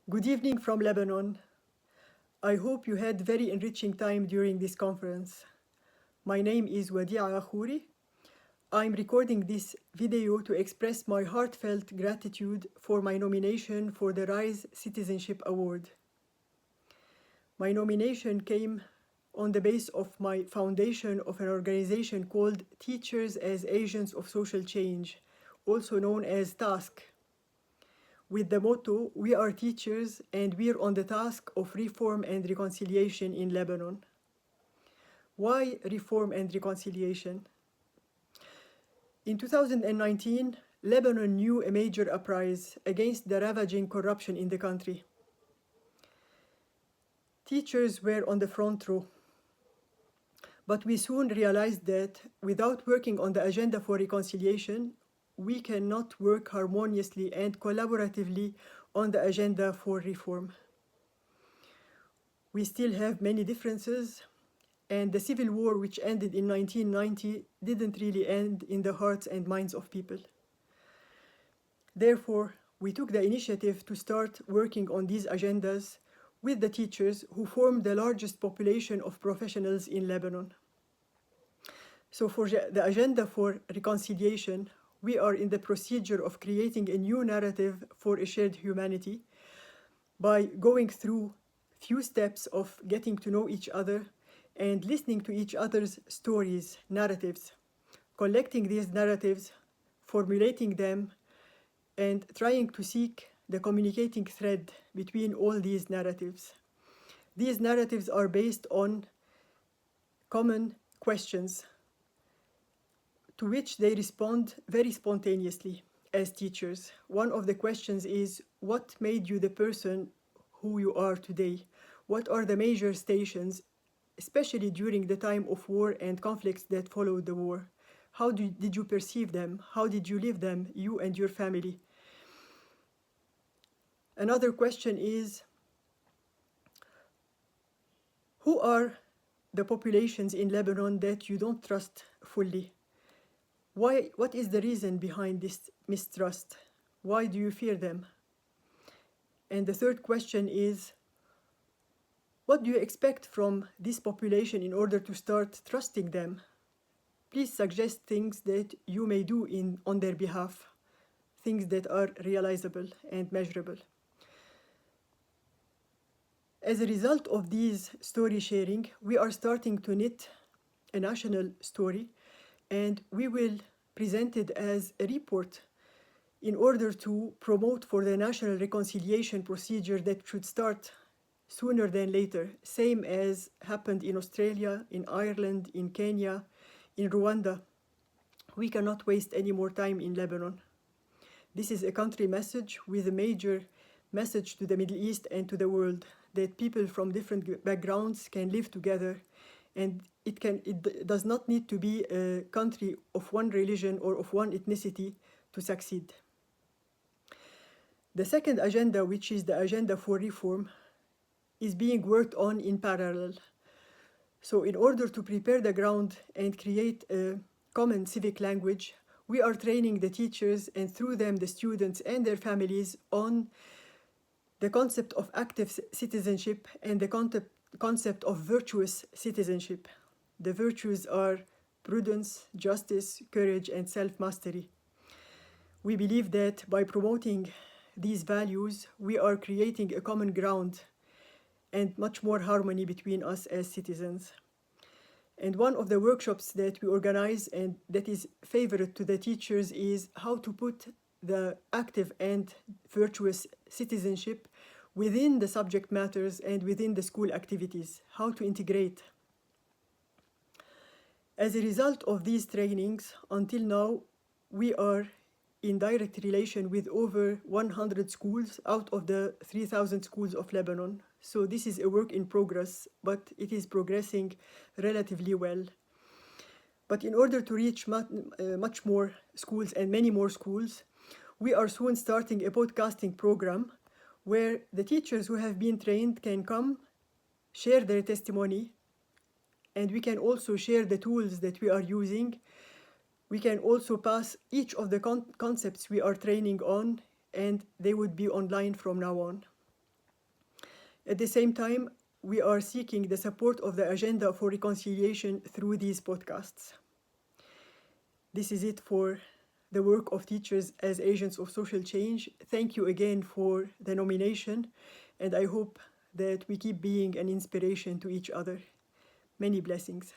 Good evening from Lebanon. I hope you had very enriching time during this conference. My name is Wadiaa Khoury. I'm recording this video to express my heartfelt gratitude for my nomination for the RISE Citizenship Award. My nomination came on the base of my foundation of an organization called Teachers as Agents of Social Change, also known as TASK, with the motto, "We are teachers and we're on the task of reform and reconciliation in Lebanon." Why reform and reconciliation? In 2019, Lebanon knew a major uprising against the ravaging corruption in the country. Teachers were on the front row. But we soon realized that without working on the agenda for reconciliation, we cannot work harmoniously and collaboratively on the agenda for reform. We still have many differences, and the civil war, which ended in 1990, didn't really end in the hearts and minds of people. Therefore, we took the initiative to start working on these agendas with the teachers who form the largest population of professionals in Lebanon. So for the agenda for reconciliation, we are in the procedure of creating a new narrative for a shared humanity by going through few steps of getting to know each other and listening to each other's stories, narratives, collecting these narratives, formulating them, and trying to seek the communicating thread between all these narratives. These narratives are based on common questions to which they respond very spontaneously as teachers. One of the questions is, what made you the person who you are today? What are the major stations, especially during the time of war and conflicts that followed the war? How did you perceive them? How did you live them, you and your family? Another question is, who are the populations in Lebanon that you don't trust fully? What is the reason behind this mistrust? Why do you fear them? And the third question is, what do you expect from this population in order to start trusting them? Please suggest things that you may do on their behalf, things that are realizable and measurable. As a result of these story sharing, we are starting to knit a national story, and we will present it as a report in order to promote for the national reconciliation procedure that should start sooner than later, same as happened in Australia, in Ireland, in Kenya, in Rwanda. We cannot waste any more time in Lebanon. This is a country message with a major message to the Middle East and to the world, that people from different backgrounds can live together, and it does not need to be a country of one religion or of one ethnicity to succeed. The second agenda, which is the agenda for reform, is being worked on in parallel. So in order to prepare the ground and create a common civic language, we are training the teachers and through them the students and their families on the concept of active citizenship and the concept of virtuous citizenship. The virtues are prudence, justice, courage, and self-mastery. We believe that by promoting these values, we are creating a common ground and much more harmony between us as citizens. And one of the workshops that we organize and that is favorite to the teachers is how to put the active and virtuous citizenship within the subject matters and within the school activities, how to integrate. As a result of these trainings, until now, we are in direct relation with over 100 schools out of the 3,000 schools of Lebanon. So this is a work in progress, but it is progressing relatively well. But in order to reach much more schools and many more schools, we are soon starting a podcasting program where the teachers who have been trained can come, share their testimony, and we can also share the tools that we are using. We can also pass each of the concepts we are training on, and they would be online from now on. At the same time, we are seeking the support of the Agenda for Reconciliation through these podcasts. This is it for the work of teachers as agents of social change. Thank you again for the nomination, and I hope that we keep being an inspiration to each other. Many blessings.